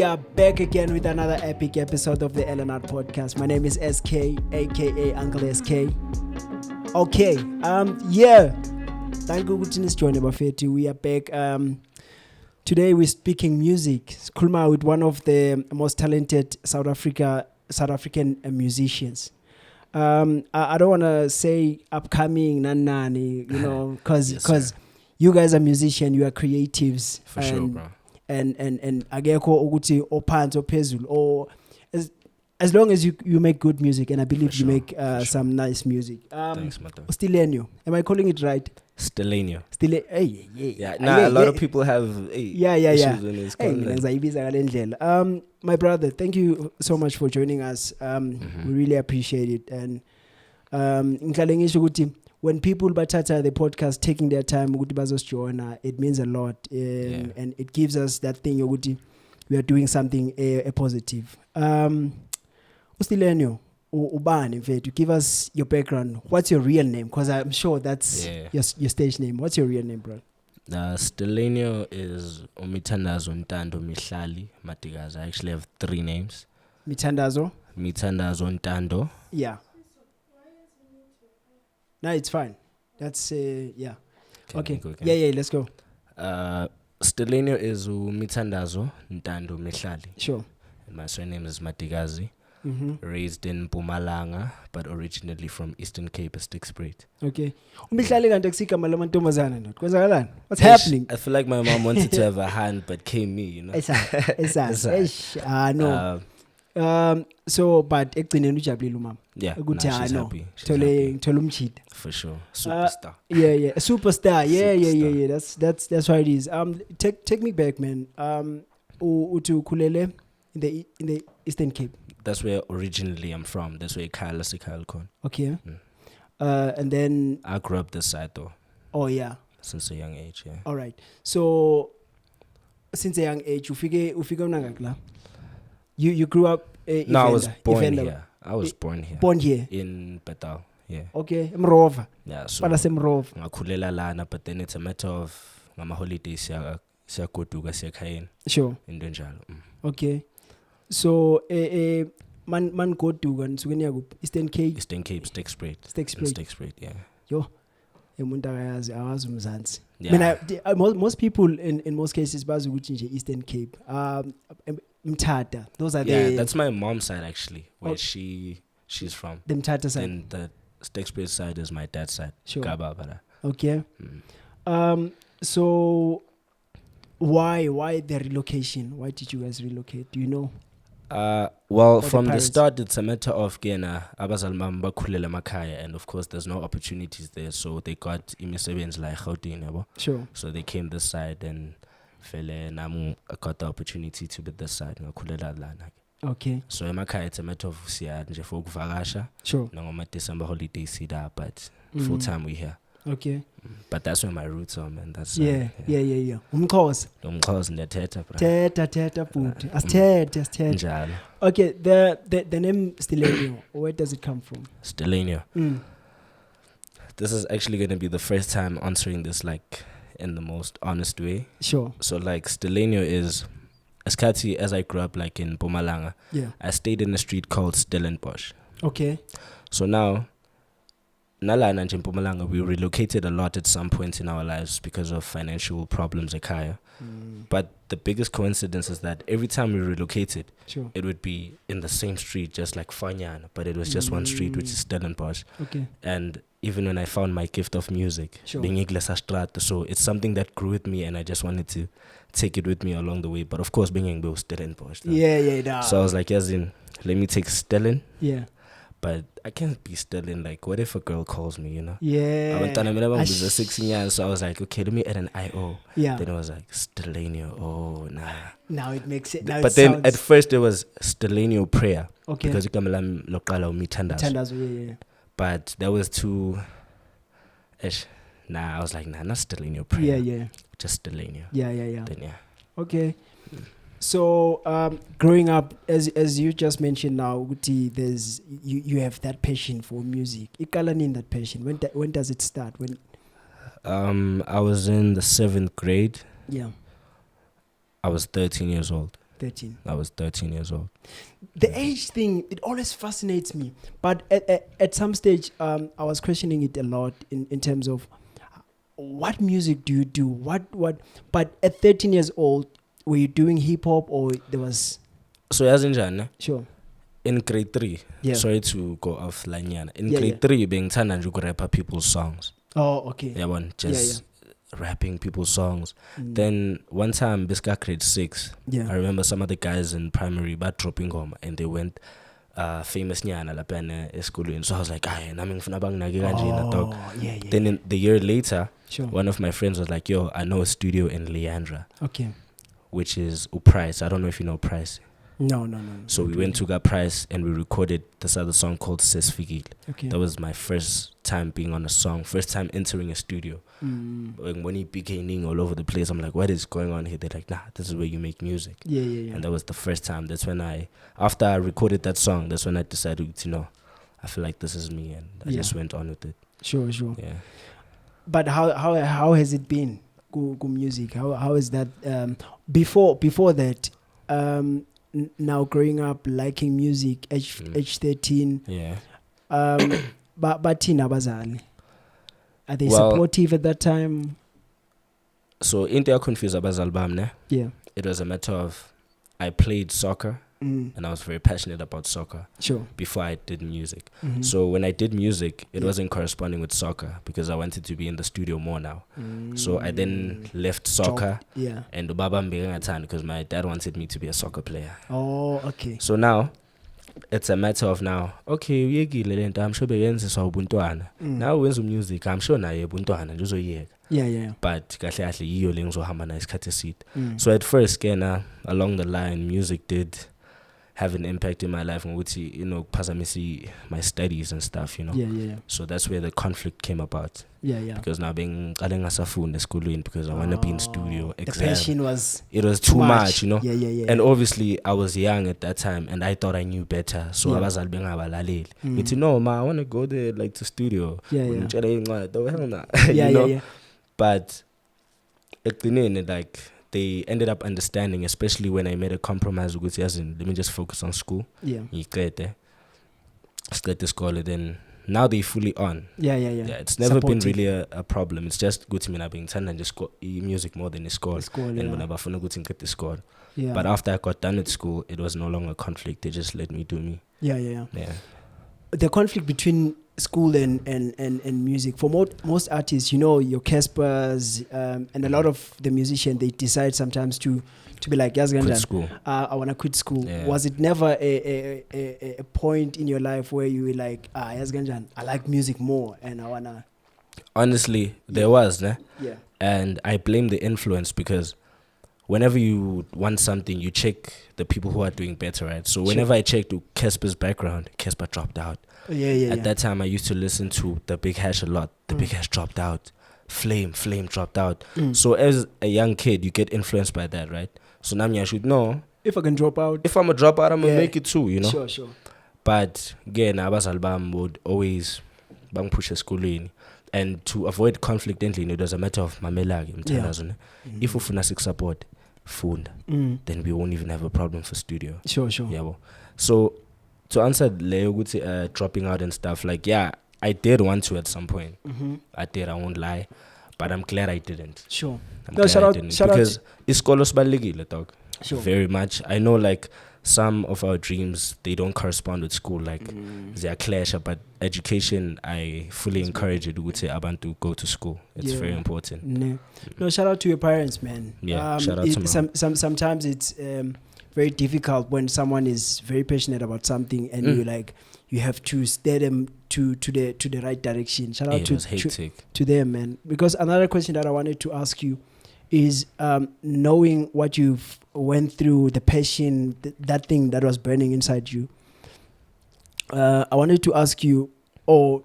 are back again with another epic episode of the LNR podcast. My name is SK, aka Uncle SK. Okay, yeah. Thank you for joining Bafeti. We are back. Today we're speaking music. Kulma with one of the most talented South African musicians. I don't want to say upcoming nanani, you know, because you guys are musicians, you are creatives. For sure, bro. And agekho ukuthi ophansi ophezulu or as long as you make good music, and I believe you make some nice music. Thanks, man. Stellenio, am I calling it right? Stellenio. Yeah. Nah, a lot of people have issues when it's called my brother, thank you so much for joining us. We really appreciate it. And when people batata the podcast taking their time, it means a lot, and it gives us that thing we are doing something a positive. Stellenio, Ubani, to give us your background. What's your real name? Because I'm sure that's your stage name. What's your real name, bro? Stellenio is Mithandazo Ntando Mihlali Matigaza. I actually have 3 names. Mithandazo Ntando. Yeah. No, it's fine. That's yeah. Okay. Yeah, let's go. Stellenio is Mithandazo Ntando Mihlali. Sure. And my surname is Matigazi. Raised in Mpumalanga, but originally from Eastern Cape, Stellenio. Okay. What's happening? I feel like my mom wanted to have a hand, but came me, you know. No. So, but mom. Yeah, she's happy. For sure. Superstar. Yeah. Superstar. Yeah. That's what it is. Take me back, man. Utu Kulele in the Eastern Cape. That's where originally I'm from. That's where Kyle Kon. Okay. And then I grew up this side though. Oh yeah. Since a young age, yeah. All right. So since a young age, you grew up in I was born here. I was born here. Born here in Betal. Yeah. Okay. Mrova. Yeah. So Mrova. Lana, but then it's a matter of ngama holidays siyagoduka siyakhayeni. Sure. Indonjalo. Okay. So man go to Eastern Cape. Eastern Cape, Stellenio, yeah. Yo, yeah. Most people in most cases bazi ukuthi Eastern Cape. Mthatha. Those are that's my mom's side actually, where she's from. The Mthatha side. And the Stellenio side is my dad's side. Sure. Gaba. Okay. So why the relocation? Why did you guys relocate? Do you know? Well, from the start, it's a matter of abazalmamba khulela makhaya, and of course, there's no opportunities there, so they got imisebenzi like Gauteng. Sure. So they came this side, and I got the opportunity to be this side. Okay. So emakhaya, it's a matter of siya nje for ukuvakasha. Sure. Nangoma December holidays sida, but full time we here. Okay. But that's where my roots are, man. That's yeah. Umkhosi ndiyathetha, bro. Thetha futhi. Asithethe. Okay, the name Stellenio, where does it come from? Stellenio. This is actually going to be the first time answering this like in the most honest way. Sure. So like Stellenio is as I grew up like in Mpumalanga. Yeah. I stayed in a street called Stellenio. Okay. So now Nalana and Mpumalanga, we relocated a lot at some point in our lives because of financial problems at Kaya. But the biggest coincidence is that every time we relocated, sure, it would be in the same street, just like Fanyan, but it was just one street, which is Stellenbosch. Okay. And even when I found my gift of music, being Iglesia Strata, so it's something that grew with me, and I just wanted to take it with me along the way. But of course, being Igbo Stellenbosch. Yeah. So I was like, let me take Stellen. Yeah. But I can't be Stellen. Like, what if a girl calls me, you know? Yeah. I was 16 years, so I was like, okay, let me add an I-O. Yeah. Then it was like, Stellenio. Oh, nah. Now it makes it. But then at first it was Stellenio prayer. Okay. Because Mithandazo. Yeah. But that was too... Nah, I was like, nah, not Stellenio prayer. Yeah. Just Stellenio. Yeah. Then, yeah. Okay. So growing up, as you just mentioned now, there's you have that passion for music. Ikalani that passion. When does it start? When? I was in the 7th grade. Yeah. I was 13 years old. 13. I was 13 years old. The age thing, it always fascinates me. But at some stage, I was questioning it a lot in terms of what music do you do? But at 13 years old, were you doing hip hop or there was... So as in Jan, Sure. in grade 3, Yeah. sorry to go off line. In Yeah, grade 3, being turned to rap people's songs. Oh, okay. Yeah, one just rapping people's songs. Mm. Then one time, this guy grade 6. Yeah. I remember some of the guys in primary but dropping home and they went famous nyana la pene eskolweni. So I was like, "Ay, nami ngifuna banginake kanje na dog." Yeah. Then in the year later, Sure. one of my friends was like, "Yo, I know a studio in Leandra, Okay. which is Price. I don't know if you know Price." No. So we went to that Price and we recorded this other song called Sesfigil. Okay. That was my first time being on a song, first time entering a studio. When he became all over the place, I'm like, what is going on here? They're like, nah, this is where you make music. Yeah. And that was the first time. That's when after I recorded that song, that's when I decided, I feel like this is me. And I just went on with it. Sure. Yeah. But how has it been? Go music. How is that? Before that, now growing up liking music, age 13. Yeah. But Tina Bazali, are they Well, supportive at that time? So into your confused about album, ne? Yeah. It was a matter of I played soccer and I was very passionate about soccer Sure. before I did music. Mm-hmm. So when I did music, it wasn't corresponding with soccer because I wanted to be in the studio more now. So I then left soccer Yeah. and Baba Mbeganga because my dad wanted me to be a soccer player. Oh, okay. So now it's a matter of okay, I'm sure now when music, I'm sure na Yeah. but so at first along the line music did have an impact in my life and which my studies and stuff, Yeah. so that's where the conflict came about. Yeah. Because now being schooling because I want to be in studio The exam. passion was Too much, Yeah. And obviously I was young at that time and I thought I knew better, so I was I want to go there like to studio. Yeah. Yeah. But at the end, like they ended up understanding, especially when I made a compromise with let me just focus on school. Yeah. Start the school, then now they fully on. Yeah. It's never been really a problem. It's just good to me now being turned and just go music more than the school. And whenever I want to get the school. Yeah. But after I got done at school, it was no longer a conflict. They just let me do me. Yeah. Yeah. The conflict between school and music for most artists, your Caspers and a lot of the musicians, they decide sometimes to be like, quit school. I want to quit school. Yeah. Was it never a point in your life where you were like, I like music more and I wanna? Honestly, there was, ne? Yeah. And I blame the influence because whenever you want something, you check the people who are doing better, right? So whenever I checked Casper's background, Casper dropped out. Yeah. At that time, I used to listen to the Big Hash a lot. The Big Hash dropped out. Flame dropped out. So as a young kid, you get influenced by that, right? So now I should know. If I can drop out. If I'm a dropout, I'm going to make it too, Sure. But again, Abbas Album would always push a school in. And to avoid conflict, it was a matter of mamelagi. If we funa support, fund, then we won't even have a problem for studio. Sure. Yeah, so to answer dropping out and stuff, I did want to at some point. I did, I won't lie. But I'm glad I didn't. Sure. Shout out because iskolos balekile, dog. Sure. Very much. I know some of our dreams, they don't correspond with school, they are clash, but education, I fully encourage it to abantu go to school. It's very important. No, shout out to your parents, man. Yeah, shout out to mom. Sometimes it's very difficult when someone is very passionate about something and you have to steer them to the right direction. Shout out to them, man. Because another question that I wanted to ask you is knowing what you've went through, the passion, that thing that was burning inside you. I wanted to ask you, for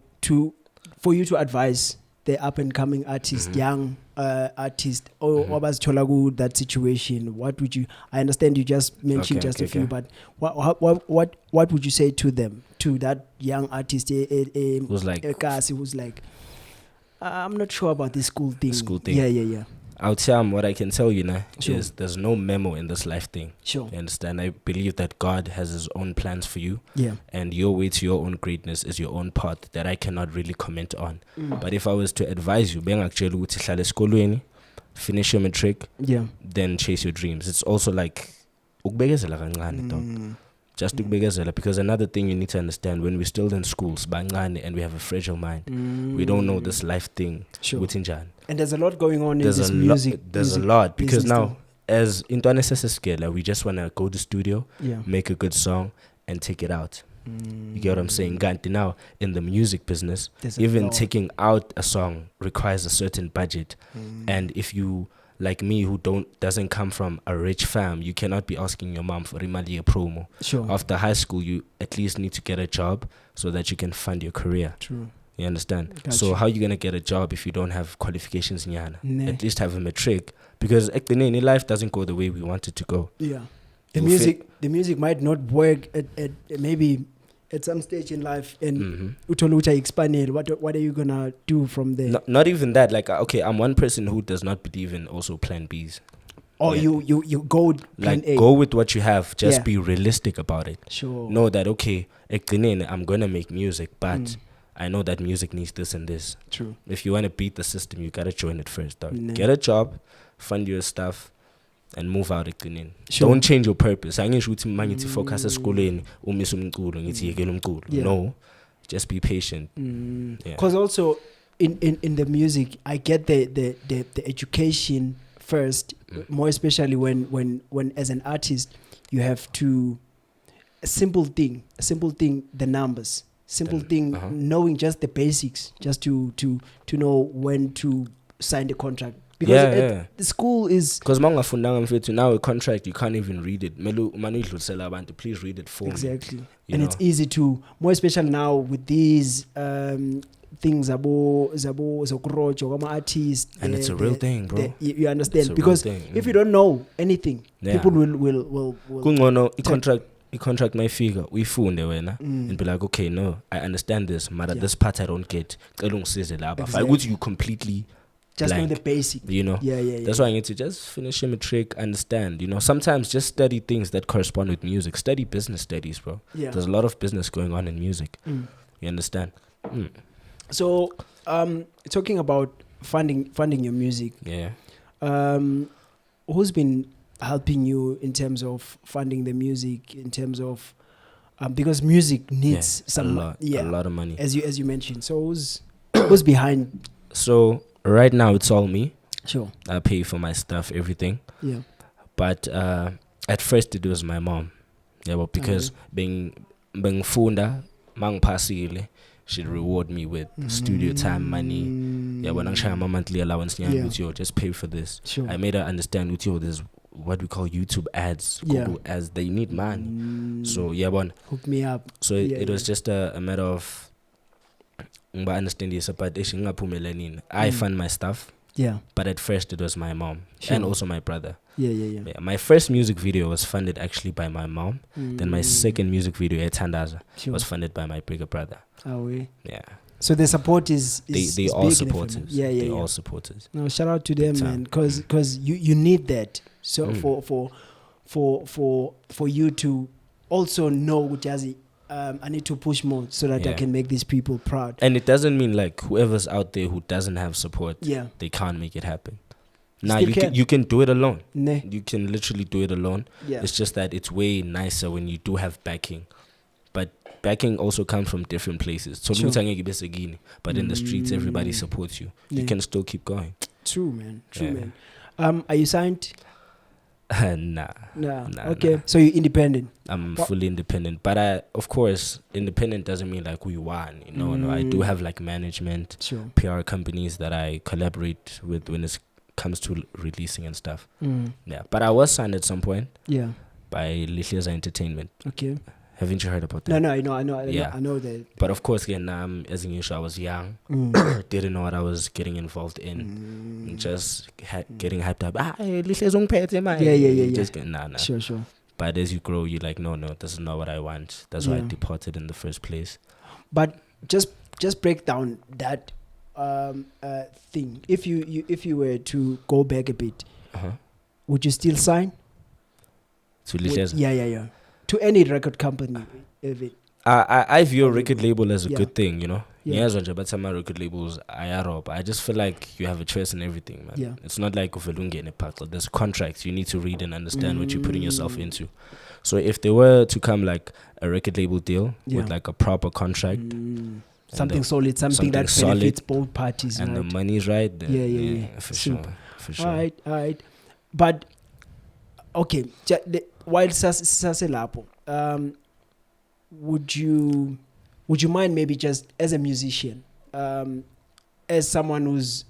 you to advise the up and coming artist, young artist, or that situation. What would you? I understand you just mentioned a few, but what would you say to them, to that young artist, who's like, I'm not sure about this school thing. School thing. Yeah. what I can tell you now Sure. is there's no memo in this life thing. Sure. You understand? I believe that God has his own plans for you. Yeah. And your way to your own greatness is your own path that I cannot really comment on. But if I was to advise you, bengakutshela ukuthi hlala esikolweni, finish your matric, Yeah. then chase your dreams. It's also like ukubekezela kancane, dog. Just ukubekezela, because another thing you need to understand, when we're still in schools, bancane, and we have a fragile mind, we don't know this life thing. Sure. Ukuthi njani. And there's a lot going on There's in this a music. There's music a lot, because business now thing. as intwana sesesicela, we just want to go to studio, Yeah. make a good song, and take it out. You get what I'm saying? Ganti, now in the music business, There's a even lot. taking out a song requires a certain budget. And if you, like me, who doesn't come from a rich fam, you cannot be asking your mom for imali a promo. Sure. After high school, you at least need to get a job so that you can fund your career. True. You understand? Got So you. how are you gonna get a job if you don't have qualifications in Yana? Nah. At least have a matric, because life doesn't go the way we want it to go. Yeah. The You'll music might not work at maybe at some stage in life, and uthole ukuthi expanded. What are you gonna do from there? Not even that. Like, okay, I'm one person who does not believe in also plan Bs. Or Yeah. you go plan Like, A. go with what you have. Just Yeah. be realistic about it. Sure. Know that, okay, I'm gonna make music, but I know that music needs this and this. True. If you want to beat the system, you gotta join it first, dog. Nah. Get a job, fund your stuff, and move out. Sure. Don't change your purpose. Angisho ukuthi mangithi focus esikoleni umise umculo ngithi yekela umculo. Yeah. No, just be patient. Yeah. Because also in the music, I get the education first, more especially when as an artist you have to a simple thing, the numbers, knowing just the basics, just to know when to sign the contract. Because the school is because mangafundanga mfethu, now a contract you can't even read it. Melu manuyidlulisela abantu, please read it for exactly, me. and it's easy to, more especially now with these things zokurojo kwama artists, and it's a real thing, bro. You understand? It's a real Because thing, if you don't know anything, Yeah. people will Kungono contract mayfika uyifunde wena and be like, okay, no, I understand this, but this part I don't get. Cela ungisize lapha. Exactly. Would you completely just know blank, the basic. you know? Yeah. That's why I need to just finish your matric, understand, you know. Sometimes just study things that correspond with music. Study business studies, bro. Yeah. There's a lot of business going on in music. You understand? So, talking about funding your music, Yeah. who's been helping you in terms of funding the music, in terms of because music needs a lot of money. as you mentioned. So who's behind? So right now it's all me. Sure. I pay for my stuff, everything. Yeah. But at first it was my mom. Yeah, but because being funda mangipasile, she'd reward me with studio time money. Yeah, when I'm sharing my monthly allowance, with you, just pay for this. Sure. I made her understand with you, there's what we call YouTube ads, Google ads, they need money. So yeah, one hook me up. So it was just a matter of understand this, but I fund my stuff. Yeah. But at first it was my mom Sure. and also my brother. Yeah. My first music video was funded actually by my mom. Then my second music video, Etandaza, was funded by my bigger brother. Oh, yeah. Yeah. So the support is they is all big in the supporters. family. Yeah. They all supporters. No, shout out to them, Big man, time. because you need that. So for you to also know, Jazzy, I need to push more so that I can make these people proud. And it doesn't mean like whoever's out there who doesn't have support, they can't make it happen. Now you can do it alone. Nah. You can literally do it alone. Yeah. It's just that it's way nicer when you do have backing. But backing also comes from different places. So Sure. but in the streets everybody supports you. You can still keep going. True, man. Man. Are you signed? Nah. Okay. So you're independent. I'm fully independent. But of course, independent doesn't mean like we won. No. I do have like management, Sure. PR companies that I collaborate with when it comes to releasing and stuff. Yeah. But I was signed at some point. Yeah. By Lihleza Entertainment. Okay. Haven't you heard about that? No, I know that. But of course, again, as in usual, I was young, didn't know what I was getting involved in, just getting hyped up. Yeah. Just nah. Sure. But as you grow, you're like, no, this is not what I want. That's why I departed in the first place. But just break down that thing, if you were to go back a bit, Uh-huh. would you still sign? So Licheza. Yeah. To any record company, if it. I view a record label as a Yeah. good thing, you know. Yeah. Yeah, but some record labels I just feel like you have a choice in everything, man. Yeah. It's not like uvelunge in a packle. There's contracts you need to read and understand what you're putting yourself into. So if they were to come like a record label deal with like a proper contract, something solid, something that solid, benefits both parties, and right? the money's right, then Yeah. for Super. sure. All right. But okay, while saselapo, would you mind maybe just as a musician, as someone who's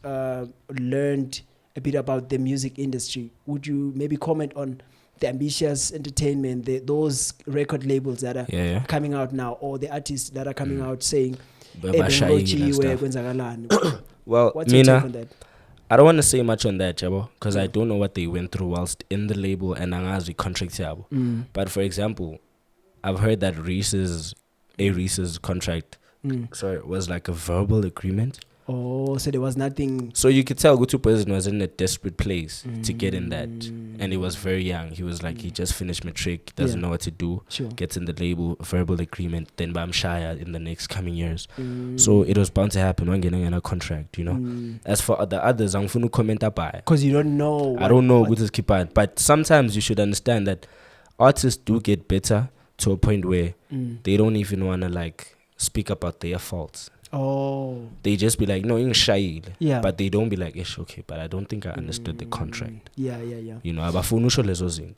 learned a bit about the music industry, would you maybe comment on the Ambitious Entertainment, those record labels that are coming out now, or the artists that are coming out saying, Well, what's your take on that? I don't want to say much on that, Jabo, because I don't know what they went through whilst in the label and angazi contract yabo. But for example, I've heard that Reese's contract was like a verbal agreement. Oh, so there was nothing. So you could tell Gutu President was in a desperate place to get in that. And he was very young. He was like, he just finished matric, doesn't know what to do, gets in the label, verbal agreement, then Bam Shaya in the next coming years. So it was bound to happen when getting in a contract, you know. As for the others, I'm going to comment up. Because you don't know. I don't know Gutu's keep on. But sometimes you should understand that artists do get better to a point where they don't even want to like speak about their faults. Oh. They just be like, no, in shy. Yeah. But they don't be like, ish, okay, but I don't think I understood the contract. Yeah. You know, abafunu lezo zinto.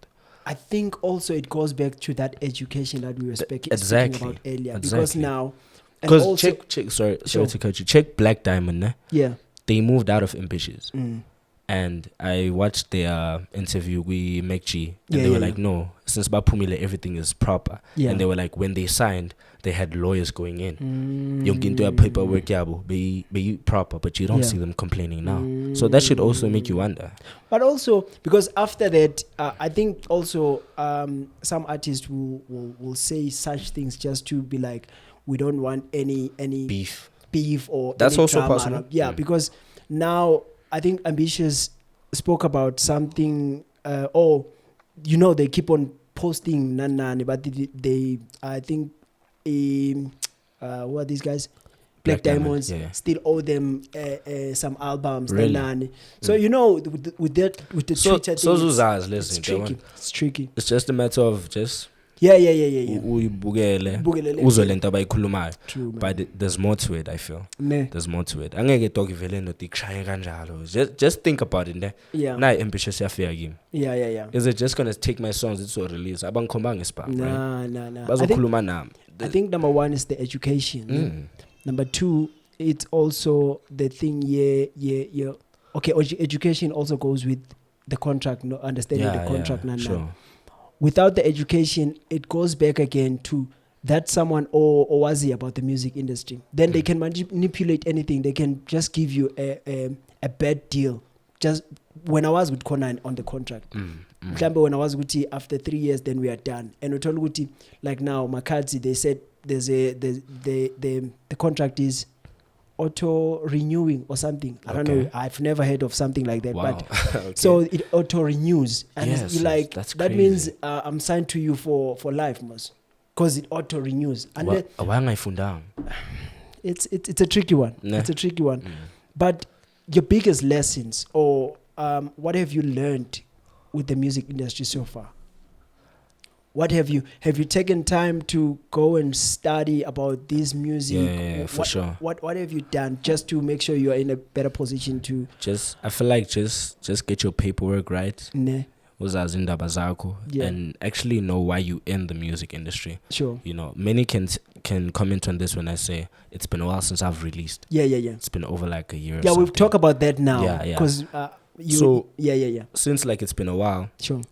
I think also it goes back to that education that we were speaking about earlier. Exactly. Because now, because check, sorry to cut you. Check Black Diamond, ne? Yeah. They moved out of Ambitious. And I watched their interview with Mekchi, and they were like, no, since Bapumile, everything is proper. And they were like, when they signed, they had lawyers going in. You can do a paperwork, be proper, but you don't see them complaining now. So that should also make you wonder. But also, because after that, I think also some artists will say such things just to be like, we don't want any beef or that's any also drama. possible. Because now I think Ambitious spoke about something, they keep on posting Nanani, but they I think, who are these guys? Black Diamonds still owe them some albums. Really? Nanani. So, with the Twitter thing, it's tricky. It's just a matter of just... Yeah. Uyibukele uzole into abayikhulumayo. True, man. But there's more to it, I feel. Ne. There's more to it. Angeke talk vele no tikshaye kanjalo. Just think about it, ne. Yeah. Na Ambitious yafika kimi. Yeah. Is it just gonna take my songs it's so release? Abangikhomba ngespa, right? Nah. Bazokhuluma nami. I think number one is the education. Number two, it's also the thing. Yeah. Okay, education also goes with the contract. No, understanding the contract. Sure. Without the education, it goes back again to that someone or was he about the music industry. Then they can manipulate anything. They can just give you a bad deal. Just when I was with Conan on the contract, when I was with Guti, after 3 years, then we are done. And we told Guti, like now, Makadzi, they said the contract is auto-renewing or something. I don't know. I've never heard of something like that. Wow. But Okay. so it auto-renews. And Yes, that's that crazy. means I'm signed to you for life, most. Because it auto-renews. And it's a tricky one. Nah. It's a tricky one. But your biggest lessons or what have you learned with the music industry so far? What have you taken time to go and study about this music? Yeah, for sure. What have you done just to make sure you are in a better position to I feel like just get your paperwork right. Ne. Uzazi indaba zakho, Yeah. and actually know why you in the music industry. Sure. You know, many can comment on this when I say it's been a while since I've released. Yeah. It's been over like a year. Yeah, or we'll something. talk about that now. Yeah. Because yeah. Since like it's been a while, Sure.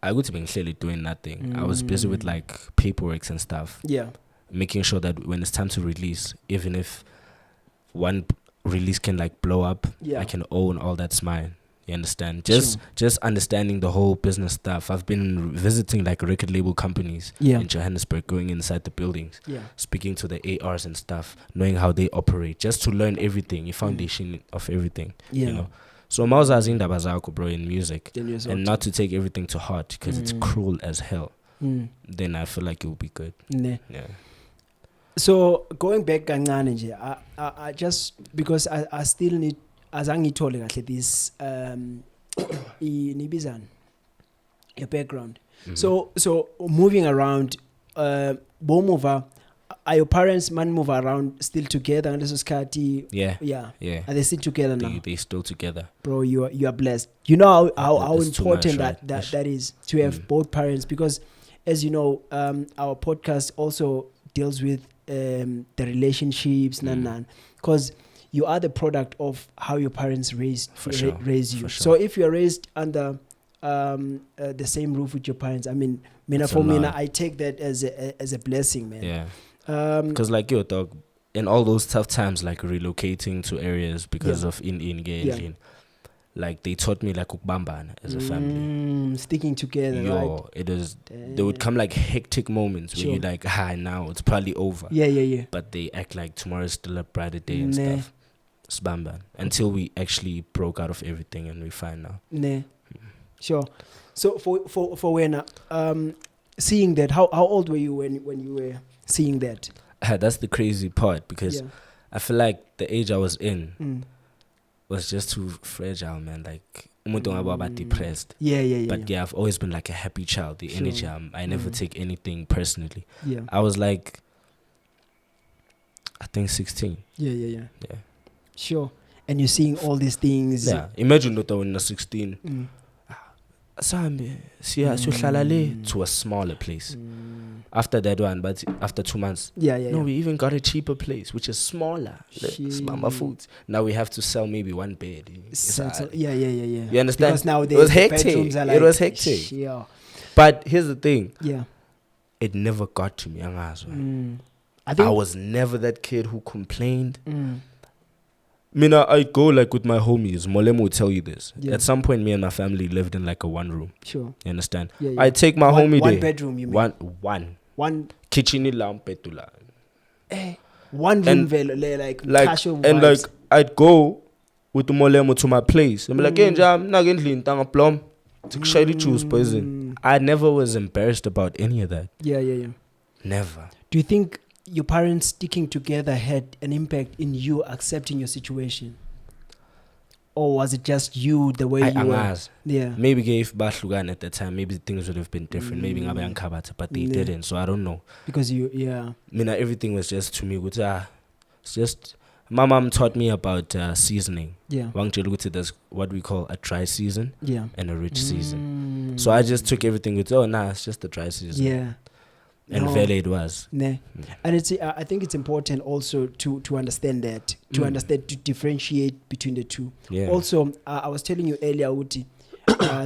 I would have been clearly doing nothing. I was busy with like paperwork and stuff, Yeah. making sure that when it's time to release, even if one release can like blow up, Yeah. I can own all that's mine. You understand? Just understanding the whole business stuff. I've been visiting like record label companies in Johannesburg, going inside the buildings, speaking to the ARs and stuff, knowing how they operate, just to learn everything, the foundation of everything. You know. So Mauza's in Dabazako, bro, in music, and not to take everything to heart because it's cruel as hell. Then I feel like it will be good. Yeah. So going back kancane I just because I still need azangithole kahle this inibizana your background. So moving around bomuva, are your parents move around still together and yeah are they still together now? They still together, bro. You are blessed. You know how important much, that is to have both parents, because as you know our podcast also deals with the relationships because you are the product of how your parents raised you. So if you are raised under the same roof with your parents, I mean, I take that as a blessing, man. Yeah. Because like your dog, in all those tough times, like relocating to areas because of in like they taught me like ukbambana as a family, sticking together. Right? It is. There would come like hectic moments where you're like, now it's probably over. Yeah. But they act like tomorrow's still a brighter day and stuff. Spamban until we actually broke out of everything and we're fine now. Sure. So for when seeing that, how old were you when you were seeing that? That's the crazy part, because I feel like the age I was in was just too fragile, man. Like about depressed. But I've always been like a happy child. The energy, I never take anything personally. I was like, I think 16. Yeah. Sure. And you're seeing all these things. Yeah. Imagine that when you're 16. To a smaller place. After that one, but after 2 months. We even got a cheaper place, which is smaller. Mama Foods. Now we have to sell maybe one bed. Yeah. You understand? Because nowadays it was hectic. Like, it was hectic. Yeah. But here's the thing. Yeah. It never got to me. I was never that kid who complained. I go like with my homies. Molemo will tell you this. At some point, me and my family lived in like a one room. Sure. You understand? Yeah. I take my homie one there. Bedroom, you mean? One kitchen petula. One room, like casual vibes. And like I'd go with the Molemo to my place. I'm like, I never was embarrassed about any of that. Yeah. Never. Do you think your parents sticking together had an impact in you accepting your situation? Or was it just you, the way you were? Yeah. Maybe if Bashlugan at that time, maybe things would have been different. Maybe but they didn't, so I don't know. Because everything was just to me. It's just my mom taught me about seasoning. Yeah. There's what we call a dry season and a rich season. So I just took everything with it's just a dry season. Yeah. And Vele it was. And it's I think it's important also to understand that, to differentiate between the two. Yeah. Also, I was telling you earlier, Uti,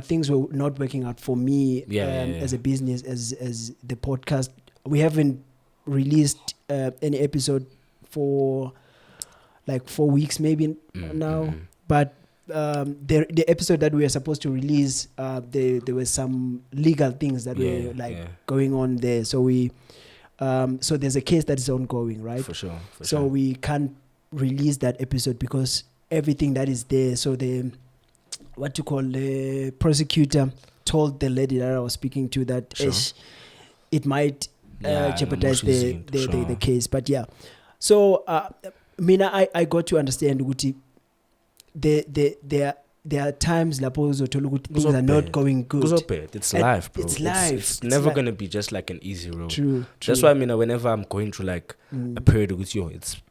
things were not working out for me as a business, as the podcast. We haven't released any episode for like 4 weeks maybe now, but the episode that we were supposed to release, there were some legal things that were going on there. So we, so there's a case that is ongoing, right? For sure. So we can't release that episode because everything that is there. So the prosecutor told the lady that I was speaking to that it might jeopardize the case. But so I got to understand Uguti. There are times things are not going good. It's life, bro. It's life. It's never gonna be just like an easy road. True. That's why whenever I'm going through like a period with it's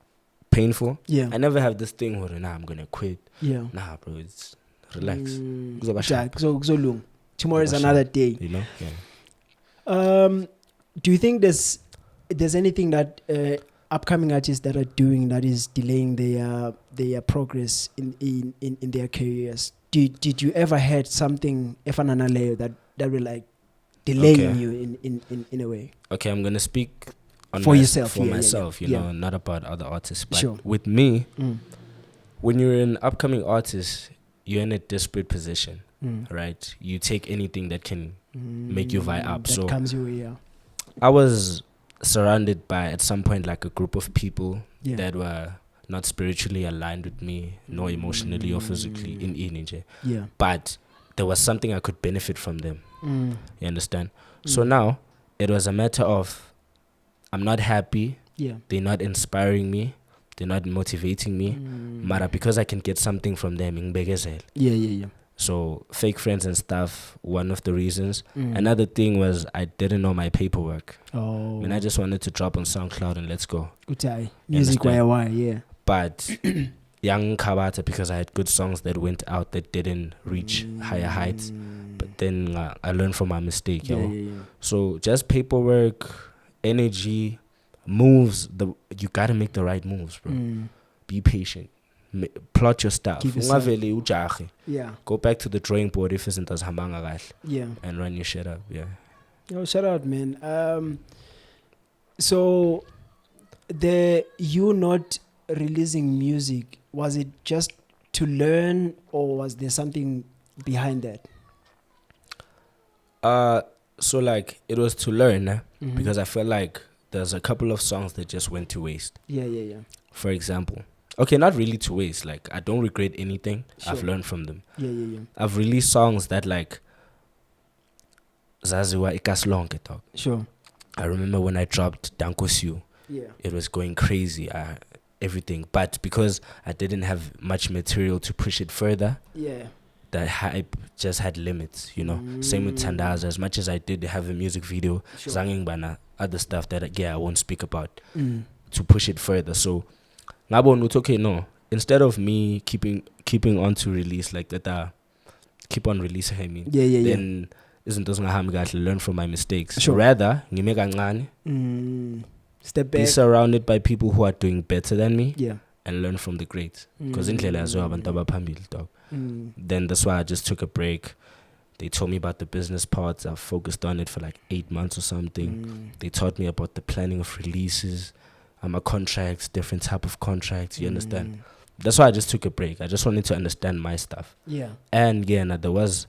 painful. Yeah. I never have this thing where I'm gonna quit. Yeah. Nah, bro. It's relax. Tomorrow is another day. You know. Yeah. Do you think there's anything that upcoming artists that are doing that is delaying their progress in their careers? Did you ever had something that were like delaying you in a way? Okay, I'm gonna speak for yourself. For myself, you know, not about other artists. But with me, when you're an upcoming artist, you're in a desperate position, right? You take anything that can make you vie up. That So comes your way, yeah. I was surrounded by, at some point, like a group of people Yeah. that were not spiritually aligned with me, nor emotionally or physically in Inije. Yeah. But there was something I could benefit from them. You understand? So Mm. now it was a matter of, I'm not happy. Yeah. They're not inspiring me. They're not motivating me. Mara, because I can get something from them. Ngibegezele. Yeah. So fake friends and stuff, one of the reasons. Mm. Another thing was I didn't know my paperwork. Oh. I just wanted to drop on SoundCloud and let's go. Utai. Music why, yeah. But young Kabata, because I had good songs that went out that didn't reach higher heights. But then I learned from my mistake. Yeah. So just paperwork, energy, moves. You gotta make the right moves, bro. Be patient. Plot your stuff. Ungavele ujahe. Yeah. Go back to the drawing board if it's does hambanga kahle. Yeah. And run your shit up. Yeah. Yo, shout out, man. So you not releasing music, was it just to learn, or was there something behind that? So like it was to learn, because I felt like there's a couple of songs that just went to waste. Yeah. For example, okay, not really to waste. Like I don't regret anything. Sure. I've learned from them. Yeah. I've released songs that like Zaziwa Ikaslonke dog. Sure. I remember when I dropped Dankosyu, Yeah. it was going crazy. Everything, but because I didn't have much material to push it further, Yeah. the hype just had limits, you know. Same with Tandaza. As much as I did have a music video, Sure. Zanging Bana, other stuff that I won't speak about, to push it further. So Ngabon, it's okay, no. Instead of me keeping on to release like that, keep on releasing, I mean. Yeah. Then isn't doesn't learn from my mistakes. Sure. Rather, ngime Step be back. surrounded by people who are doing better than me. Yeah. And learn from the greats. Because indlela yazo abantu abaphambili, dog. Then that's why I just took a break. They told me about the business parts. I focused on it for like 8 months or something. They taught me about the planning of releases, contracts, different type of contracts. You understand? That's why I just took a break. I just wanted to understand my stuff. Yeah. And there was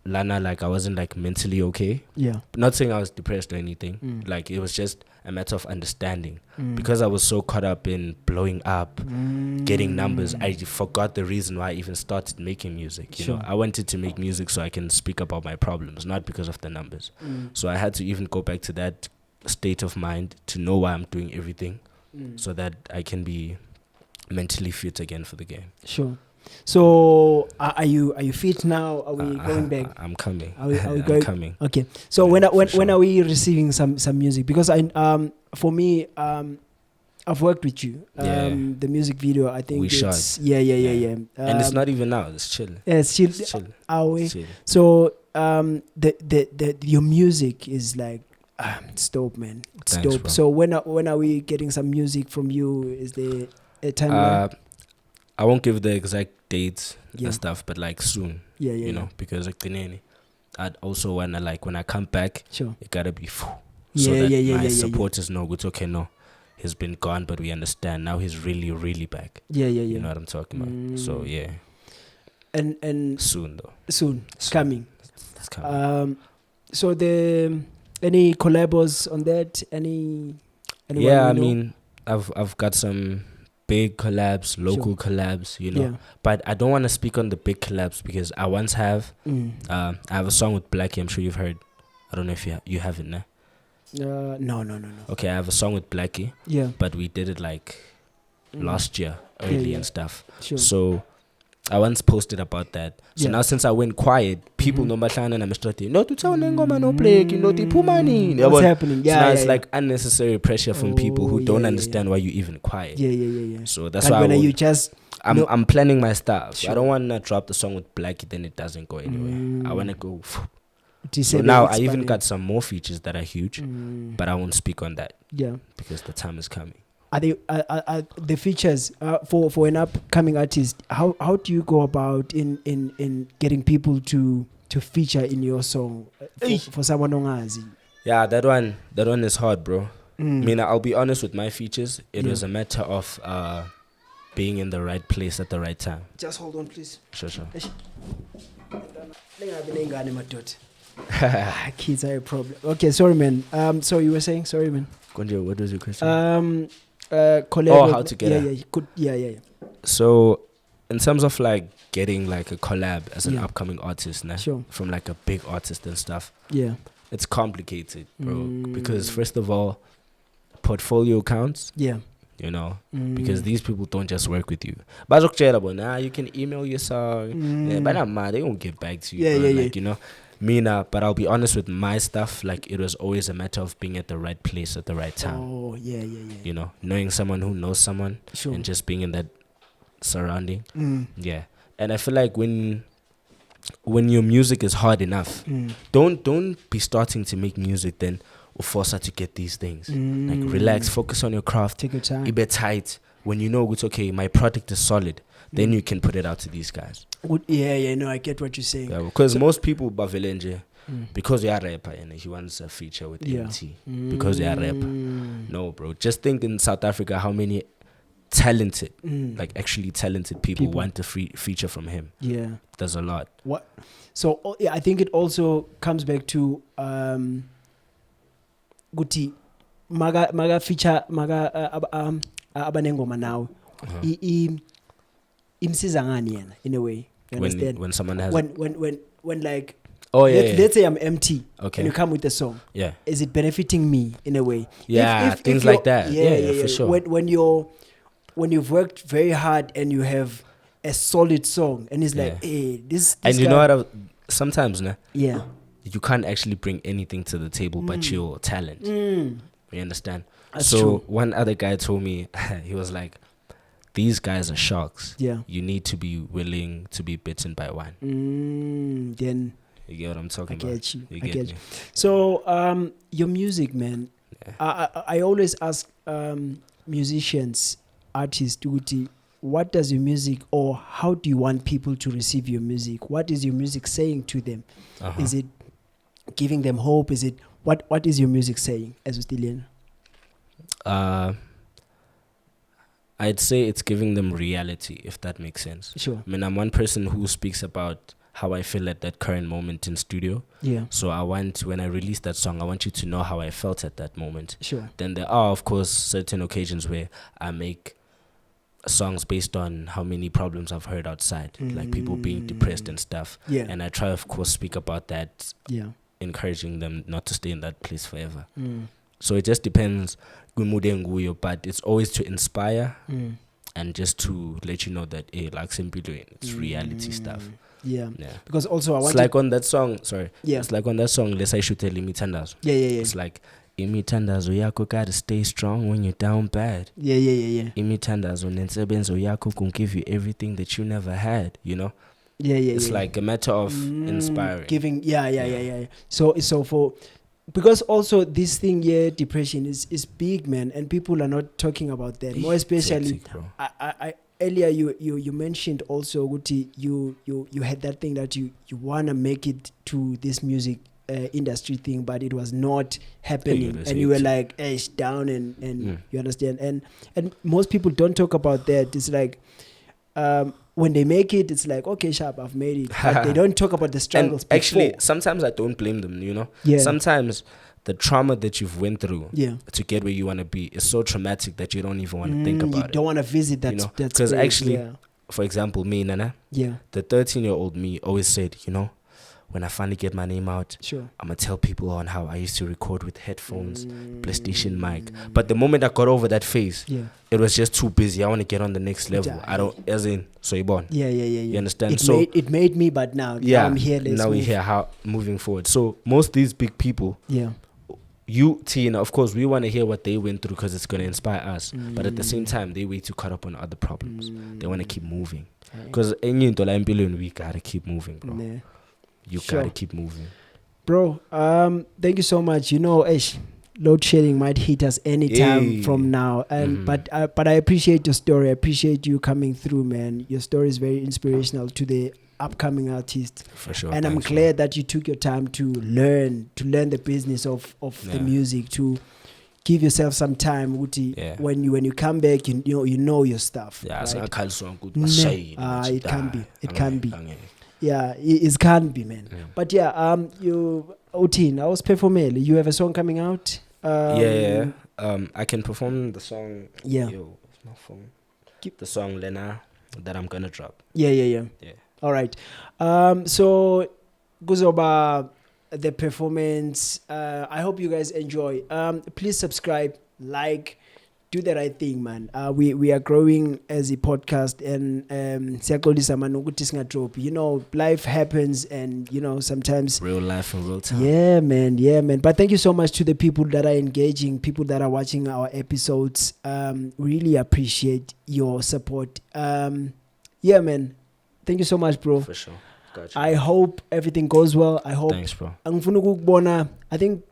Lana, like I wasn't like mentally okay. Yeah. Not saying I was depressed or anything. Like it was just a matter of understanding. Because I was so caught up in blowing up, getting numbers, I forgot the reason why I even started making music. You know, I wanted to make music so I can speak about my problems, not because of the numbers. So I had to even go back to that state of mind to know why I'm doing everything, so that I can be mentally fit again for the game. Sure. So are you fit now? Are we going back? I'm coming. Are we I'm going? coming. Okay. So when are we receiving some music? Because for me I've worked with you. The music video, I think we it's shot. Yeah. And it's not even now. It's chill. Yeah, it's chill. It's chill. Are we? It's chill. So the your music is like it's dope, man. It's Thanks, dope. bro. So when are we getting some music from you? Is there a timeline? I won't give the exact dates Yeah. and stuff, but like soon. Yeah. You know, because like I'd also wanna like when I come back, Sure. it gotta be so Yeah, that yeah, my yeah. supporters know it's okay. No, he's been gone, but we understand now. He's really, really back. Yeah. You know what I'm talking about? So yeah, And soon though. soon. It's coming. It's coming. So any collabos on that? Anyone Yeah, we I know? mean, I've got some big collabs, local collabs, you know. Yeah. But I don't want to speak on the big collabs because I once have. I have a song with Blackie. I'm sure you've heard. I don't know if you have it now. No. Okay, I have a song with Blackie, Yeah. but we did it like last year, early yeah. and stuff. Sure. So I once posted about that. So Yeah. now since I went quiet, people know Mahlana and I'm starting. No, to tell Nengoma no break, you know, the Pumani. What's happening? So Yeah. now it's like unnecessary pressure from people who Oh, don't yeah, understand why you even quiet. Yeah. So that's And why when you just I'm planning my stuff. Sure. I don't want to drop the song with Blackie, then it doesn't go anywhere. I want to go. to So say now that I even expanding. got some more features that are huge, but I won't speak on that Yeah. because the time is coming. Are the features for an upcoming artist? How do you go about in getting people to feature in your song for someone ongazi? Yeah, that one is hard, bro. I mean, I'll be honest with my features. It Yeah. was a matter of being in the right place at the right time. Just hold on, please. Sure. Kids are a problem. Okay, sorry, man. So you were saying, sorry, man. Konjo, what was your question? How to get yeah. So, in terms of like getting like a collab as an upcoming artist, Sure. from like a big artist and stuff, Yeah. it's complicated, bro. Because first of all, portfolio counts. Yeah. You know, because these people don't just work with you. But you can email your song. But they won't get back to you. Yeah. You know, but I'll be honest with my stuff. Like, it was always a matter of being at the right place at the right time. Oh, yeah. You know, knowing someone who knows someone, Sure. and just being in that surrounding. Yeah, and I feel like when your music is hard enough, don't be starting to make music then or force her to get these things. Like, relax, focus on your craft. Take your time. Be tight. When you know it's okay, my product is solid, then you can put it out to these guys. No, I get what you're saying. Yeah, because most people bavelenje because you are a rapper and he wants a feature with MT because you are a rapper. No, bro. Just think in South Africa how many talented, like actually talented people want a feature from him. Yeah, there's a lot. What? So I think it also comes back to Guti maga feature abanengoma now. Imsiza ngani yena in a way. You understand? When someone has when like let's say I'm empty, okay, and you come with a song. Yeah, is it benefiting me in a way? Yeah, things like that. Yeah, for sure. When you've worked very hard and you have a solid song, and it's like, hey, this and you know what? Sometimes, yeah, you can't actually bring anything to the table but your talent. You understand? That's so true. One other guy told me, he was like, these guys are sharks. Yeah, you need to be willing to be bitten by one. Then you get what I'm talking about? I get you. So your music, man. Yeah. I always ask musicians, artists, what does your music, or how do you want people to receive your music? What is your music saying to them? Is it giving them hope? Is it what is your music saying as a Stellenio? I'd say it's giving them reality, if that makes sense. Sure. I mean, I'm one person who speaks about how I feel at that current moment in studio. Yeah. So when I release that song, I want you to know how I felt at that moment. Sure. Then there are, of course, certain occasions where I make songs based on how many problems I've heard outside, like people being depressed and stuff. Yeah. And I try, of course, speak about that. Yeah. Encouraging them not to stay in that place forever. So it just depends, but it's always to inspire and just to let you know that like simply doing it's reality stuff. Yeah. Because also I want it's like on that song, Yeah. It's like on that song, Let's I Should Tell Imitandazo. Yeah. It's like Imitandazo yako gotta stay strong when you're down bad. Yeah. Imitandazo nensebenzo yako can give you everything that you never had, you know? Yeah. It's like a matter of inspiring. Giving yeah. So for because also this thing depression is big, man, and people are not talking about that. More especially I earlier you mentioned also Guti, you had that thing that you wanna make it to this music industry thing, but it was not happening, and you were like down and you understand, and most people don't talk about that. It's like when they make it, it's like, okay, sharp, I've made it. But they don't talk about the struggles. And actually, sometimes I don't blame them, you know? Yeah. Sometimes the trauma that you've went through to get where you want to be is so traumatic that you don't even want to think about it. You don't want to visit that, you know? Because actually, for example, me, Nana, the 13-year-old me always said, you know, when I finally get my name out, sure, I'm going to tell people on how I used to record with headphones, PlayStation mic. But the moment I got over that phase, it was just too busy. I want to get on the next level. I don't, as in, so you're born. Yeah. You understand? It made me, but now I'm here. Now we're here, how moving forward. So most these big people, you, Tina, of course, we want to hear what they went through because it's going to inspire us. But at the same time, they way too caught up on other problems. They want to keep moving. Because we got to keep moving, bro. You gotta keep moving, bro. Thank you so much. You know, load shedding might hit us anytime from now, and but I appreciate your story. I appreciate you coming through, man. Your story is very inspirational to the upcoming artist, for sure. And I'm glad that you took your time to learn the business of the music, to give yourself some time. When you come back, you know your stuff. Yeah, right? so I can't song good. It can be. It can be. Yeah, it can be, man. But yeah, you Otin, I was performing. You have a song coming out? Yeah. I can perform the song. Yeah. Yo, what's my phone? The song Lena that I'm gonna drop. Yeah. All right. So Guzoba, the performance. I hope you guys enjoy. Please subscribe, like, do the right thing, man. We are growing as a podcast, and you know, life happens, and you know, sometimes real life and real time. Yeah, man. But thank you so much to the people that are engaging, people that are watching our episodes. Really appreciate your support. Yeah, man. Thank you so much, bro. For sure. Gotcha. I hope everything goes well. I hope. Thanks, bro. I think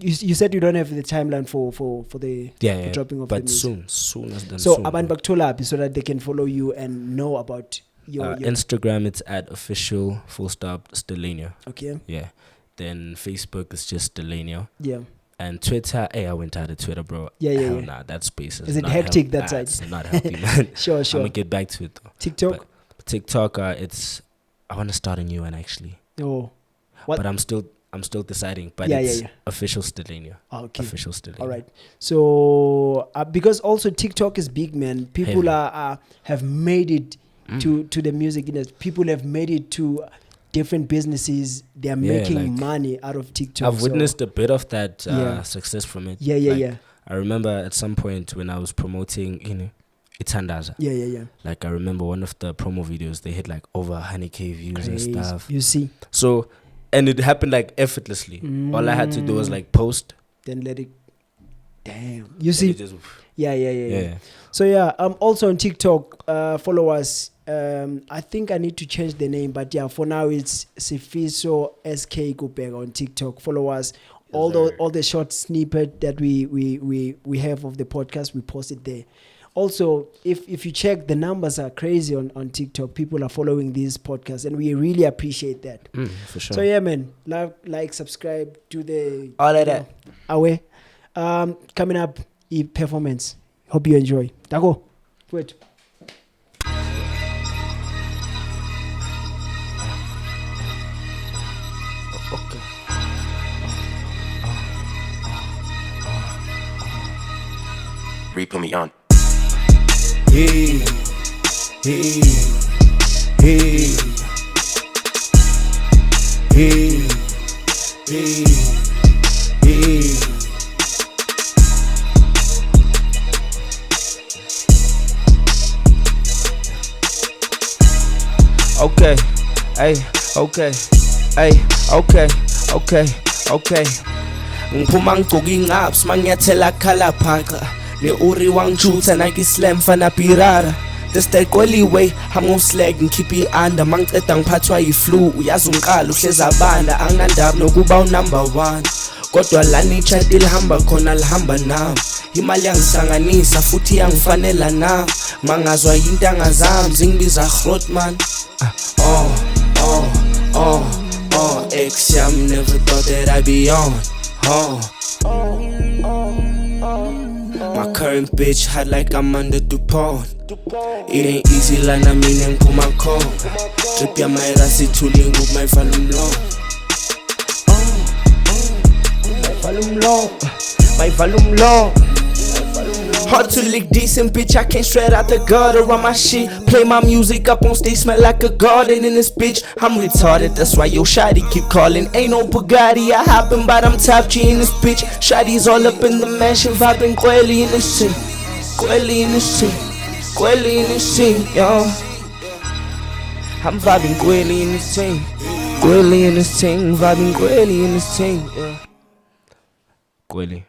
you said you don't have the timeline for the dropping of the music. But soon as done. So Abantu Baktolapi, so that they can follow you and know about your Instagram. It's at official _Stellenio. Okay. Yeah. Then Facebook is just Stellenio. Yeah. And Twitter, I went out of Twitter, bro. Yeah. Nah, that space is it hectic that side? It's not healthy, man. Sure. I'm gonna get back to it though. TikTok. But TikTok, I want to start a new one actually. Oh. What? But I'm still deciding. But it's official Stellenio. Okay. Official Stellenio. All right. So because also TikTok is big, man. People have made it to the music industry. People have made it to different businesses. They are making money out of TikTok. I've witnessed a bit of that success from it. Yeah. I remember at some point when I was promoting, Itandaza. Yeah. Like I remember one of the promo videos, they hit like over 100K views and stuff. You see. So, and it happened like effortlessly. All I had to do was like post. Then let it. Damn. You see. Yeah. So also on TikTok, follow us. I think I need to change the name, but yeah, for now it's Sifiso SK Kupega on TikTok. Follow us. All the short snippet that we have of the podcast, we post it there. Also, if you check, the numbers are crazy on TikTok. People are following these podcasts, and we really appreciate that. For sure. So yeah, man, like, subscribe, do the all of that. Away. Coming up, performance. Hope you enjoy. Dago, wait. Okay. Put me on. Hey. Okay. Ngiphuma ngigcoka ingaps manyathela khala phaqa. Le uri wangijutha Nike Slam fana pirara. This that golly way I'm gon' slag and keep it under. Mangiceda ngiphathwa yi-flu uyazi ungiqala uhleza abanda anginandaba nokuba number 1. Kodwa la nichati lihamba khona lihamba nami. Imali yangisanganisa futhi yangifanela nami. Mangazwa intanga zami zingibiza Grootman. Ex yami never thought that I'd be on. My current bitch hot like I'm under DuPont. It ain't easy like I mean and put my cone. Trip ya my rasi tuling with my volume long. Hard to lick decent, bitch. I came straight out the gutter on my shit. Play my music up on stage, smell like a garden in this bitch. I'm retarded, that's why yo shawty keep calling. Ain't no Bugatti, I happen, but I'm top G in this bitch. Shawty's all up in the mansion, vibing Quelly in this scene. Quelly in this scene, yo. I'm vibing Quelly in this scene. Vibing Quelly in this scene, yeah. Quelly.